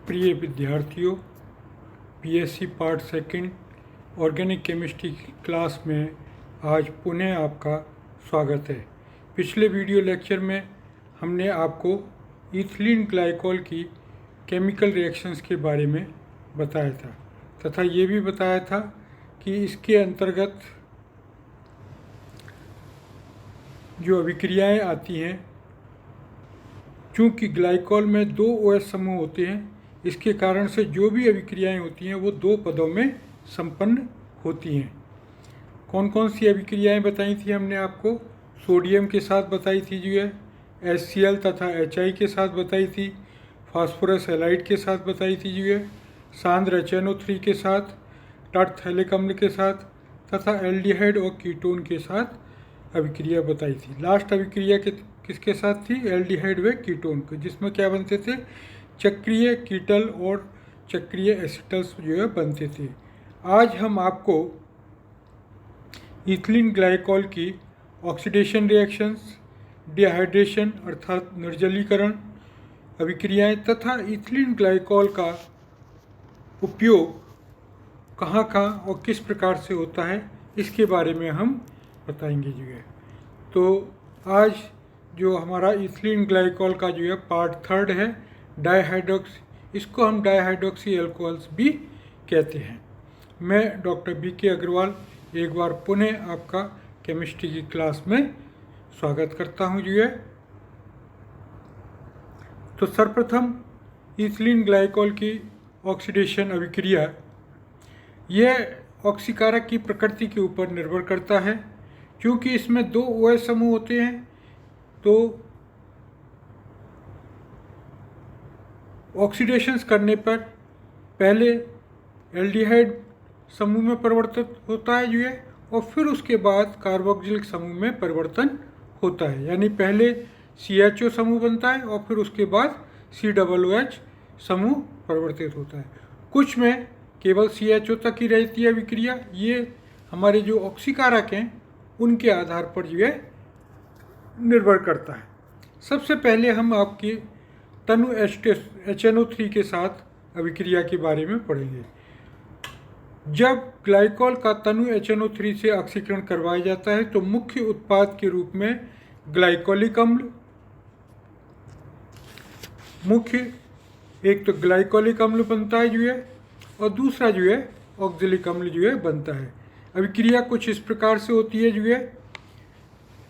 प्रिय विद्यार्थियों, BSc part second organic chemistry की क्लास में आज पुनः आपका स्वागत है। पिछले वीडियो लेक्चर में हमने आपको इथिलीन ग्लाइकोल की केमिकल रिएक्शंस के बारे में बताया था तथा ये भी बताया था कि इसके अंतर्गत जो अभिक्रियाएं आती हैं, चूँकि ग्लाइकोल में दो OH समूह होते हैं, इसके कारण से जो भी अभिक्रियाएं होती हैं वो दो पदों में संपन्न होती हैं। कौन कौन सी अभिक्रियाएं बताई थी हमने आपको? सोडियम के साथ बताई थी जो है, HCl तथा HI के साथ बताई थी, फास्फोरस हैलाइड के साथ बताई थी जो है, सांद्र HNO3 के साथ, टॉर्थैलिक अम्ल के साथ तथा एल्डिहाइड और कीटोन के साथ अभिक्रिया बताई थी। लास्ट अभिक्रिया किसके साथ थी? एल्डिहाइड व कीटोन के, जिसमें क्या बनते थे? चक्रीय कीटल और चक्रीय एसिटल्स जो है बनते थे। आज हम आपको इथिलीन ग्लाइकोल की ऑक्सीडेशन रिएक्शंस, डिहाइड्रेशन अर्थात निर्जलीकरण अभिक्रियाएं तथा इथिलीन ग्लाइकोल का उपयोग कहाँ कहाँ और किस प्रकार से होता है, इसके बारे में हम बताएंगे जो है। तो आज जो हमारा इथिलीन ग्लाइकोल का जो है पार्ट थर्ड है, डाईहाइड्रोक्सी, इसको हम डाईहाइड्रोक्सी अल्कोहल्स भी कहते हैं। मैं डॉक्टर BK अग्रवाल एक बार पुनः आपका केमिस्ट्री की क्लास में स्वागत करता हूं जो है। तो सर्वप्रथम इथिलीन ग्लाइकोल की ऑक्सीडेशन अभिक्रिया, यह ऑक्सीकारक की प्रकृति के ऊपर निर्भर करता है। क्योंकि इसमें दो OH समूह होते हैं तो ऑक्सीडेशंस करने पर पहले एल्डिहाइड समूह में परिवर्तित होता है जो है, और फिर उसके बाद कार्बोक्सिलिक समूह में परिवर्तन होता है। यानी पहले CHO समूह बनता है और फिर उसके बाद COOH समूह परिवर्तित होता है। कुछ में केवल CHO तक ही रहती है अभिक्रिया। ये हमारे जो ऑक्सीकारक हैं उनके आधार पर जो है निर्भर करता है। सबसे पहले हम आपकी तनु HNO3 के साथ अभिक्रिया के बारे में पढ़ेंगे। जब ग्लाइकोल का तनु HNO3 से ऑक्सीकरण करवाया जाता है तो मुख्य उत्पाद के रूप में ग्लाइकोलिक अम्ल, एक तो ग्लाइकोलिक अम्ल बनता है जो है, और दूसरा जो है ऑक्जेलिक अम्ल जो है बनता है। अभिक्रिया कुछ इस प्रकार से होती है जो है,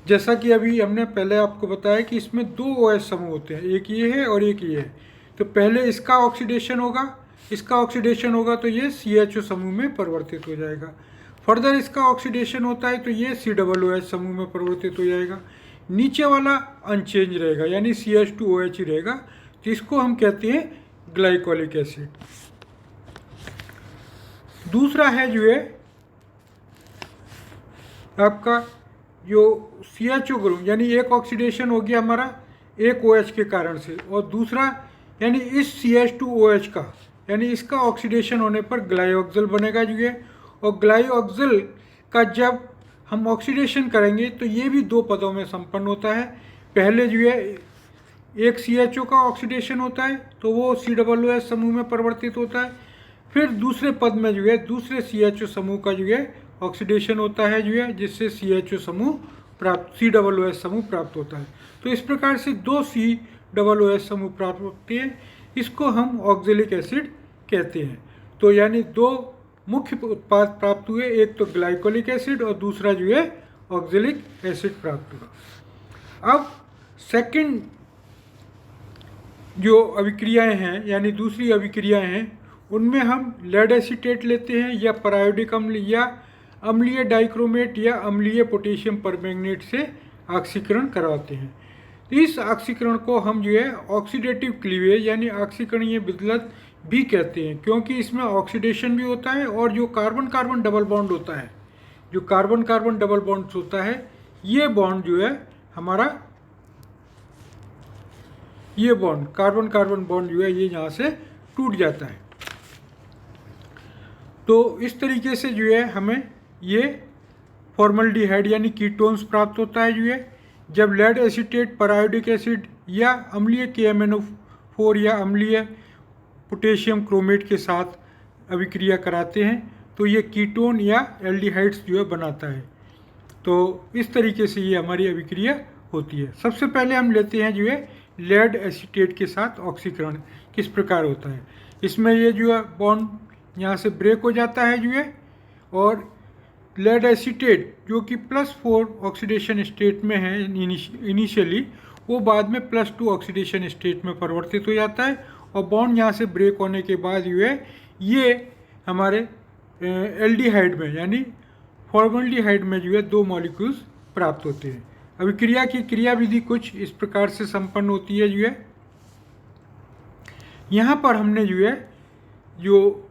जैसा कि अभी हमने पहले आपको बताया कि इसमें दो OH समूह होते हैं, एक ये है और एक ये है। तो पहले इसका ऑक्सीडेशन होगा तो ये CHO समूह में परिवर्तित हो जाएगा। फर्दर इसका ऑक्सीडेशन होता है तो ये COOH समूह में परिवर्तित हो जाएगा। नीचे वाला अनचेंज रहेगा यानी CH2OH ही रहेगा, तो इसको हम कहते हैं ग्लाइकोलिक एसिड। दूसरा है जो है आपका जो CHO ग्रुप, यानी एक ऑक्सीडेशन हो गया हमारा एक OH के कारण से, और दूसरा यानी इस CH2OH का, यानी इसका ऑक्सीडेशन होने पर ग्लाइऑक्सिल बनेगा जो है। और ग्लाइऑक्सिल का जब हम ऑक्सीडेशन करेंगे तो ये भी दो पदों में संपन्न होता है। पहले जो है एक CHO का ऑक्सीडेशन होता है तो वो COOH समूह में परिवर्तित होता है। फिर दूसरे पद में जो है दूसरे CHO समूह का जो है ऑक्सीडेशन होता है जो है, जिससे CHO समूह प्राप्त, COOH समूह प्राप्त होता है। तो इस प्रकार से दो COOH समूह प्राप्त होते हैं, इसको हम ऑक्जेलिक एसिड कहते हैं। तो यानी दो मुख्य उत्पाद प्राप्त हुए, एक तो ग्लाइकोलिक एसिड और दूसरा जो है ऑक्जेलिक एसिड प्राप्त हुआ। अब सेकंड जो अभिक्रियाएं हैं यानी दूसरी अभिक्रियाएं हैं, उनमें हम लेड एसीटेट लेते हैं या परायोडिक अम्ल या अम्लीय डाइक्रोमेट या अम्लीय पोटेशियम परमैंगनेट से ऑक्सीकरण करवाते हैं। इस ऑक्सीकरण को हम जो है ऑक्सीडेटिव क्लीवेज यानी ऑक्सीकरणीय विदलत भी कहते हैं, क्योंकि इसमें ऑक्सीडेशन भी होता है और जो कार्बन कार्बन डबल बॉन्ड होता है, जो कार्बन कार्बन डबल बॉन्ड होता है, ये बॉन्ड जो है हमारा, ये बॉन्ड कार्बन कार्बन बॉन्ड जो है ये यहाँ से टूट जाता है। तो इस तरीके से जो है हमें ये फॉर्मल्डिहाइड यानी कीटोन्स प्राप्त होता है जो है। जब लेड एसीटेट, परायोडिक एसिड या अम्लीय KMnO4 या अम्लीय पोटेशियम क्रोमेट के साथ अभिक्रिया कराते हैं तो ये कीटोन या एल्डिहाइड्स जो है बनाता है। तो इस तरीके से ये हमारी अभिक्रिया होती है। सबसे पहले हम लेते हैं जो है लेड एसीटेट के साथ ऑक्सीकरण किस प्रकार होता है। इसमें ये जो है बॉन्ड यहाँ से ब्रेक हो जाता है जो है, और लेड एसीटेट जो कि +4 ऑक्सीडेशन स्टेट में है इनिशियली, वो बाद में +2 ऑक्सीडेशन स्टेट में परिवर्तित हो जाता है, और बॉन्ड यहाँ से ब्रेक होने के बाद जो है ये हमारे एल्डिहाइड में यानी फॉर्मल्डिहाइड में जो है 2 मॉलिक्यूल्स प्राप्त होते हैं। अभिक्रिया की क्रियाविधि कुछ इस प्रकार से संपन्न होती है जो है। यहाँ पर हमने जो है जो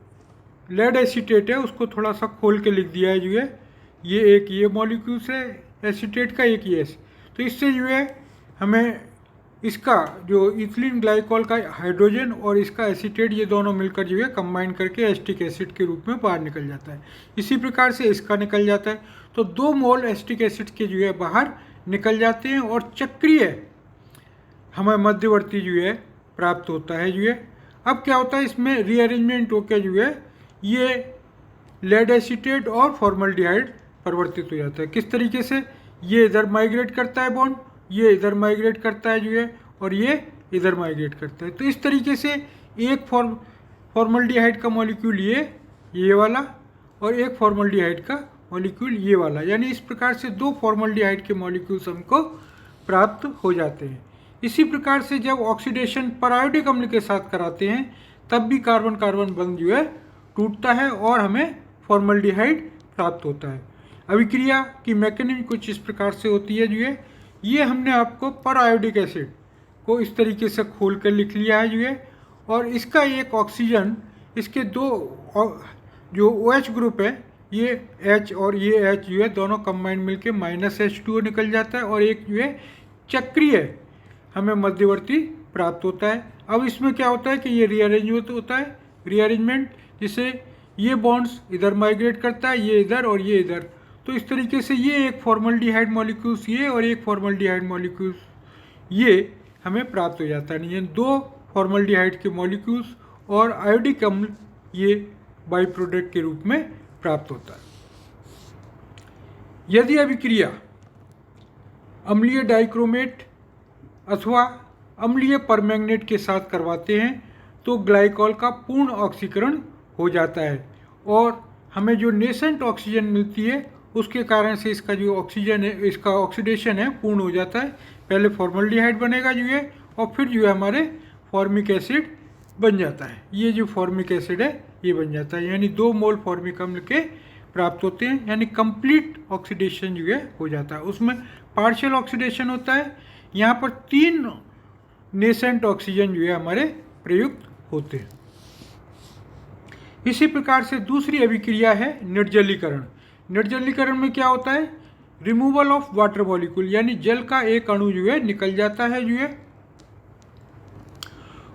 लेड एसीटेट है उसको थोड़ा सा खोल के लिख दिया है जो है, ये एक ये मॉलिक्यूल्स है एसीटेट का, एक ये। तो इससे जो है हमें इसका जो इथिलीन ग्लाइकॉल का हाइड्रोजन और इसका एसीटेट ये दोनों मिलकर जो है कंबाइन करके एसिटिक एसिड के रूप में बाहर निकल जाता है। इसी प्रकार से इसका निकल जाता है। तो 2 मोल एसिटिक एसिड के जो है बाहर निकल जाते हैं और चक्रीय हमें मध्यवर्ती जो है प्राप्त होता है जो है। अब क्या होता है, इसमें रीअरेंजमेंट होकर जो है ये लेड एसीटेट और फॉर्मल्डिहाइड परिवर्तित हो जाता है। किस तरीके से, ये इधर माइग्रेट करता है बॉन्ड, ये इधर माइग्रेट करता है जो है, और ये इधर माइग्रेट करता है। तो इस तरीके से एक फॉर्मल्डिहाइड का मॉलिक्यूल ये वाला, और एक फॉर्मल्डिहाइड का मॉलिक्यूल ये वाला, यानी इस प्रकार से 2 फॉर्मल्डिहाइड के मॉलिक्यूल्स हमको प्राप्त हो जाते हैं। इसी प्रकार से जब ऑक्सीडेशन परायोडिक अम्ल के साथ कराते हैं तब भी कार्बन कार्बन बंध जो है टूटता है और हमें फॉर्मल्डिहाइड प्राप्त होता है। अभिक्रिया की मैकेनिज्म कुछ इस प्रकार से होती है जो है, ये हमने आपको परायोडिक एसिड को इस तरीके से खोल कर लिख लिया है जो है, और इसका एक ऑक्सीजन, इसके 2 जो OH ग्रुप है, ये H और ये H जो है दोनों कंबाइन मिलके -H2O निकल जाता है, और एक जो है चक्रीय हमें मध्यवर्ती प्राप्त होता है। अब इसमें क्या होता है कि ये रीअरेंजमेंट होता है, रीअरेंजमेंट जिसे ये बॉन्ड्स इधर माइग्रेट करता है, ये इधर और ये इधर। तो इस तरीके से ये एक फॉर्मल्डिहाइड मॉलिक्यूल्स ये और एक फॉर्मल्डिहाइड मॉलिक्यूल्स ये हमें प्राप्त हो जाता है। यानी 2 फॉर्मल्डिहाइड के मॉलिक्यूल्स और आयोडिक अम्ल ये बाई प्रोडक्ट के रूप में प्राप्त होता है। यदि अभिक्रिया अम्लीय डाइक्रोमेट अथवा अम्लीय परमैंगनेट के साथ करवाते हैं तो ग्लाइकॉल का पूर्ण ऑक्सीकरण हो जाता है, और हमें जो नेसेंट ऑक्सीजन मिलती है उसके कारण से इसका जो ऑक्सीजन है, इसका ऑक्सीडेशन है पूर्ण हो जाता है। पहले फॉर्मल्डिहाइड बनेगा जो है, और फिर जो है हमारे फॉर्मिक एसिड बन जाता है। ये जो फॉर्मिक एसिड है ये बन जाता है, यानी 2 मोल फॉर्मिक अम्ल के प्राप्त होते हैं, यानी कंप्लीट ऑक्सीडेशन जो है हो जाता है। उसमें पार्शियल ऑक्सीडेशन होता है। यहाँ पर 3 नेसेंट ऑक्सीजन जो है हमारे प्रयुक्त होते हैं। इसी प्रकार से दूसरी अभिक्रिया है निर्जलीकरण। निर्जलीकरण में क्या होता है, रिमूवल ऑफ वाटर मॉलिक्यूल, यानी जल का एक अणु जो है निकल जाता है जो है,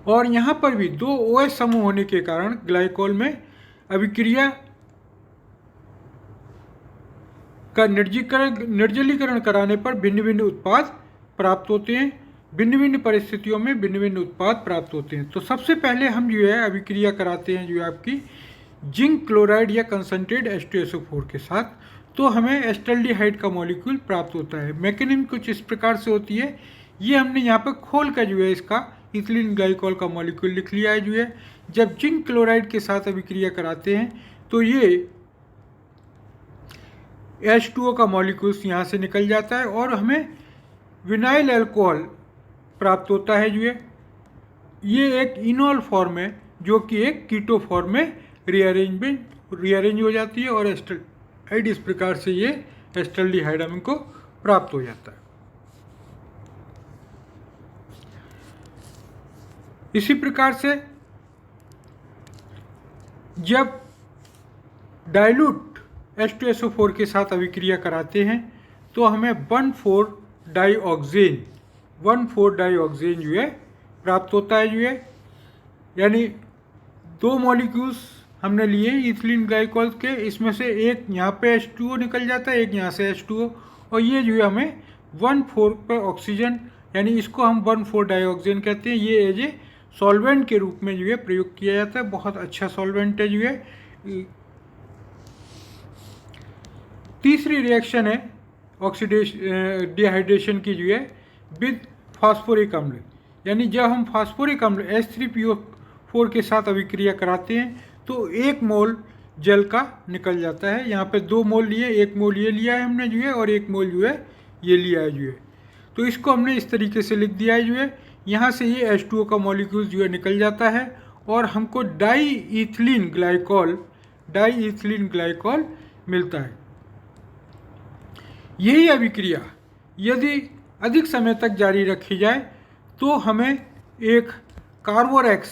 और यहाँ पर भी 2 OH समूह होने के कारण ग्लाइकॉल में अभिक्रिया का निर्जलीकरण कराने पर भिन्न भिन्न उत्पाद प्राप्त होते हैं। भिन्न भिन्न परिस्थितियों में भिन्न भिन्न उत्पाद प्राप्त होते हैं। तो सबसे पहले हम जो है अभिक्रिया कराते हैं जो है आपकी जिंक क्लोराइड या कंसंट्रेट H2SO4 के साथ, तो हमें एस्टल्डिहाइड का मॉलिक्यूल प्राप्त होता है। मैकेनिज्म कुछ इस प्रकार से होती है, ये हमने यहाँ पर खोल कर जो है इसका इथिलीन ग्लाइकॉल का मॉलिक्यूल लिख लिया है जो है। जब जिंक क्लोराइड के साथ अभिक्रिया कराते हैं तो ये H2O का मॉलिक्यूल्स यहाँ से निकल जाता है और हमें विनाइल अल्कोहल प्राप्त होता है जो है। ये एक इनॉल फॉर्म है जो कि एक कीटो फॉर्म में रीअरेंज हो जाती है, और एस्टल्डिहाइड इस प्रकार से ये एस्टल्डिहाइड हमको प्राप्त हो जाता है। इसी प्रकार से जब डाइल्यूट H2SO4 के साथ अभिक्रिया कराते हैं तो हमें 1,4-डाइऑक्सेन जो है प्राप्त होता है जो है। यानी 2 मॉलिक्यूल्स हमने लिए इथिलीन ग्लाइकॉल के, इसमें से एक यहाँ पे H2O निकल जाता है, एक यहाँ से H2O, और ये जो है हमें 1,4 पे ऑक्सीजन, यानी इसको हम 1,4-डाइऑक्सेन कहते हैं। ये एज ए सॉल्वेंट के रूप में जो है प्रयोग किया जाता है। बहुत अच्छा सॉल्वेंट है जो है। तीसरी रिएक्शन है ऑक्सीडेशन डिहाइड्रेशन की जो है विद फास्फोरिक अम्ल, यानी जब हम फास्फोरिक अम्ल H3PO4 के साथ अभिक्रिया कराते हैं तो 1 मोल जल का निकल जाता है। यहाँ पे 2 मोल लिए, 1 मोल ये लिया है हमने जो है और 1 मोल जो है ये लिया है जो है। तो इसको हमने इस तरीके से लिख दिया है जो है। यहाँ से ये H2O का मॉलिक्यूल जो है निकल जाता है और हमको डाई इथिलीन ग्लाइकॉल मिलता है। यही अभिक्रिया यदि अधिक समय तक जारी रखी जाए तो हमें एक कार्बोरेक्स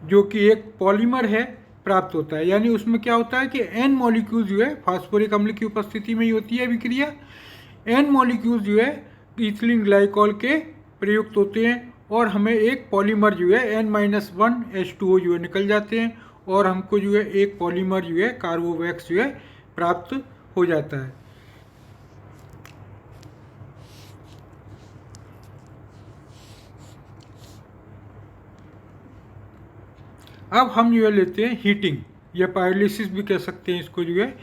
जो कि एक पॉलीमर है प्राप्त होता है। यानी उसमें क्या होता है कि N मॉलिक्यूल जो है फास्फोरिक अम्ल की उपस्थिति में ही होती है अभिक्रिया। N मॉलिक्यूल जो है इथिलीन ग्लाइकॉल के प्रयुक्त होते हैं और हमें एक पॉलीमर जो है N-1 H2O जो है निकल जाते हैं और हमको जो है एक पॉलीमर जो है कार्बोवैक्स जो है प्राप्त हो जाता है। अब हम जो है लेते हैं हीटिंग या पायरोलिसिस भी कह सकते हैं इसको जो है।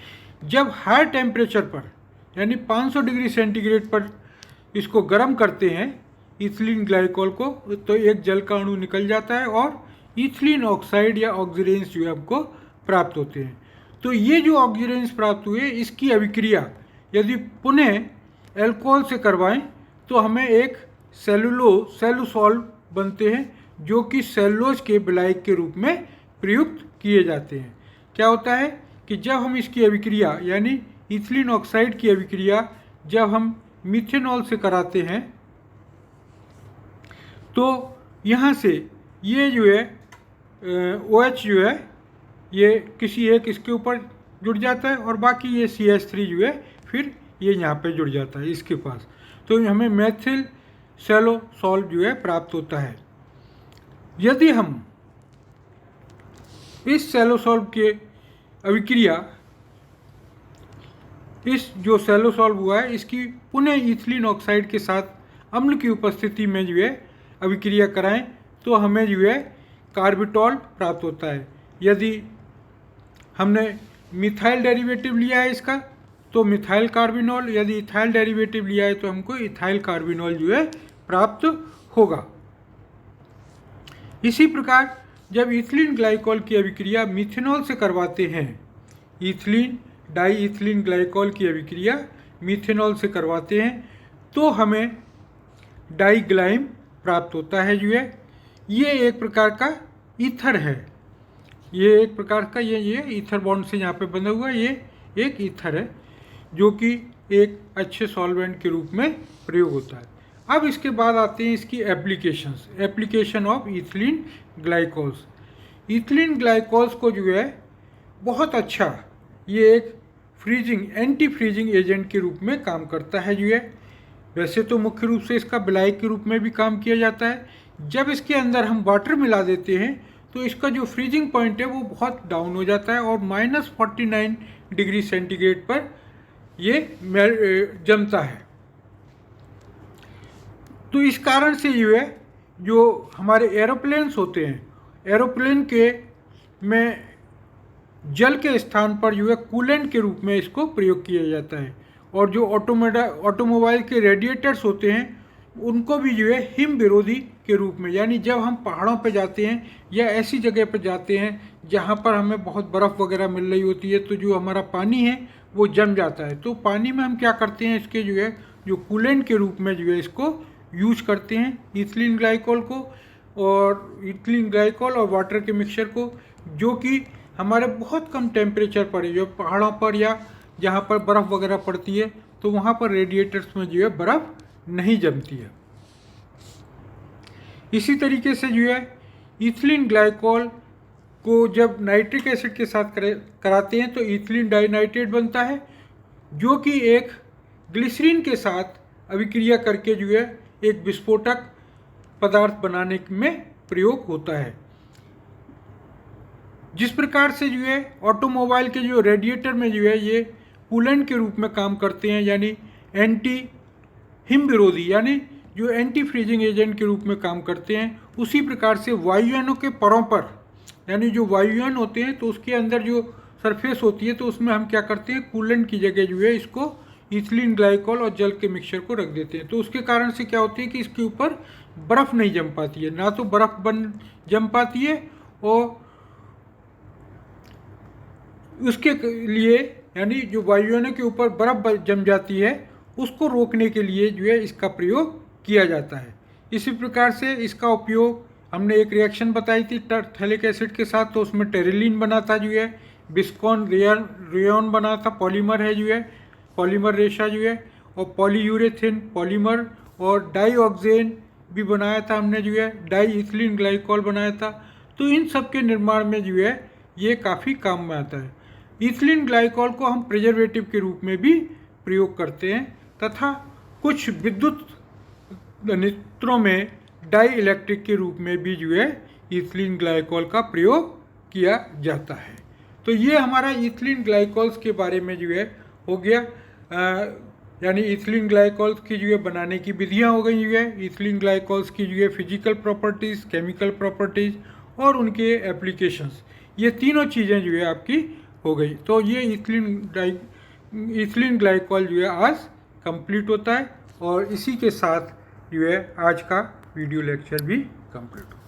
जब हाई टेम्परेचर पर यानी 500 डिग्री सेंटीग्रेड पर इसको गर्म करते हैं इथिलीन ग्लाइकॉल को, तो एक जल का अणु निकल जाता है और इथिलीन ऑक्साइड या ऑक्सीडेंस जो है आपको प्राप्त होते हैं। तो ये जो ऑक्सीडेंस प्राप्त हुए इसकी अभिक्रिया यदि पुनः एल्कोहल से करवाएं तो हमें एक सेलुसॉल बनते हैं जो कि सेलुलोज के विलायक के रूप में प्रयुक्त किए जाते हैं। क्या होता है कि जब हम इसकी अभिक्रिया यानी इथिलीन ऑक्साइड की अभिक्रिया जब हम मिथेनॉल से कराते हैं तो यहाँ से ये जो है OH जो है ये किसी एक इसके ऊपर जुड़ जाता है और बाकी ये CH3 जो है फिर ये यहाँ पे जुड़ जाता है इसके पास। तो हमें मेथिल सेलोसॉल जो है प्राप्त होता है। यदि हम इस सेलोसॉल के अभिक्रिया इस जो सेलोसॉल्व हुआ है इसकी पुनः इथिलीन ऑक्साइड के साथ अम्ल की उपस्थिति में जो है अभिक्रिया कराएं तो हमें जो है कार्बिटॉल प्राप्त होता है। यदि हमने मिथाइल डेरिवेटिव लिया है इसका तो मिथाइल कार्बिनॉल, यदि इथाइल डेरिवेटिव लिया है तो हमको इथाइल कार्बिनॉल जो है प्राप्त होगा। इसी प्रकार जब इथिलीन ग्लाइकॉल की अभिक्रिया मिथेनॉल से करवाते हैं, इथिलीन डाई इथिलीन ग्लाइकॉल की अभिक्रिया मिथेनॉल से करवाते हैं तो हमें डाईग्लाइम प्राप्त होता है जो है। ये एक प्रकार का ईथर है, ये एक प्रकार का ये ईथर बॉन्ड से यहाँ पे बंधा हुआ ये एक ईथर है जो कि एक अच्छे सॉल्वेंट के रूप में प्रयोग होता है। अब इसके बाद आते हैं इसकी application of ethylene glycols. Ethylene glycols को जो है बहुत अच्छा ये एक एंटी फ्रीजिंग एजेंट के रूप में काम करता है जो है। वैसे तो मुख्य रूप से इसका विलायक के रूप में भी काम किया जाता है। जब इसके अंदर हम वाटर मिला देते हैं तो इसका जो फ्रीजिंग पॉइंट है वो बहुत डाउन हो जाता है और -49 डिग्री सेंटीग्रेड पर ये जमता है। तो इस कारण से जो है जो हमारे एरोप्लेन्स होते हैं, एरोप्लेन के में जल के स्थान पर जो है कूलेंट के रूप में इसको प्रयोग किया जाता है। और जो ऑटोमोबाइल के रेडिएटर्स होते हैं उनको भी जो है हिम विरोधी के रूप में, यानी जब हम पहाड़ों पर जाते हैं या ऐसी जगह पर जाते हैं जहाँ पर हमें बहुत बर्फ़ वगैरह मिल रही होती है तो जो हमारा पानी है वो जम जाता है। तो पानी में हम क्या करते हैं इसके जो है जो कूलेंट के रूप में जो है इसको यूज करते हैं इथिलीन ग्लाइकॉल को, और इथिलीन ग्लाइकॉल और वाटर के मिक्सचर को, जो कि हमारे बहुत कम टेम्परेचर पर जो पहाड़ों पर या जहाँ पर बर्फ़ वगैरह पड़ती है तो वहाँ पर रेडिएटर्स में जो है बर्फ़ नहीं जमती है। इसी तरीके से जो है इथिलीन ग्लाइकॉल को जब नाइट्रिक एसिड के साथ कराते हैं तो इथिलीन डाइनाइट्रेट बनता है जो कि एक ग्लिसरीन के साथ अभिक्रिया करके जो है एक विस्फोटक पदार्थ बनाने में प्रयोग होता है। जिस प्रकार से जो है ऑटोमोबाइल के जो रेडिएटर में जो है ये कूलेंट के रूप में काम करते हैं, यानी एंटी हिम विरोधी, यानी जो एंटी फ्रीजिंग एजेंट के रूप में काम करते हैं, उसी प्रकार से वायुयानों के परों पर, यानी जो वायुयान होते हैं तो उसके अंदर जो सरफेस होती है तो उसमें हम क्या करते हैं, कूलेंट की जगह जो है इसको इथिलीन ग्लाइकॉल और जल के मिक्सचर को रख देते हैं। तो उसके कारण से क्या होती है कि इसके ऊपर बर्फ़ नहीं जम पाती है, ना तो बर्फ़ जम पाती है, और उसके लिए यानी जो वायुयानों के ऊपर बर्फ़ जम जाती है उसको रोकने के लिए जो है इसका प्रयोग किया जाता है। इसी प्रकार से इसका उपयोग, हमने एक रिएक्शन बताई थी टरथैलिक एसिड के साथ, तो उसमें टेरिलीन बना था जो है, बिस्कॉन रेयन बना था, पॉलीमर है जो है, पॉलीमर रेशा जो है, और पॉलीयूरेथिन पॉलीमर, और डाईऑक्सेन भी बनाया था हमने जो है, डाई इथिलीन ग्लाइकॉल बनाया था। तो इन सब के निर्माण में जो है ये काफ़ी काम में आता है। इथिलीन ग्लाइकॉल को हम प्रिजर्वेटिव के रूप में भी प्रयोग करते हैं, तथा कुछ विद्युत यंत्रों में डाई इलेक्ट्रिक के रूप में भी जो है इथिलीन ग्लाइकॉल का प्रयोग किया जाता है। तो ये हमारा इथिलीन ग्लाइकॉल्स के बारे में जो है हो गया, यानी इथिलीन ग्लाइकॉल्स की जो है बनाने की विधियाँ हो गई जो है, इथिलीन ग्लाइकॉल्स की जो है फिजिकल प्रॉपर्टीज़, केमिकल प्रॉपर्टीज़ और उनके एप्लीकेशंस, ये तीनों चीज़ें जो है आपकी हो गई। तो ये इथिलीन ग्लाइकॉल जो है आज कंप्लीट होता है, और इसी के साथ जो है आज का वीडियो लेक्चर भी कंप्लीट होता है।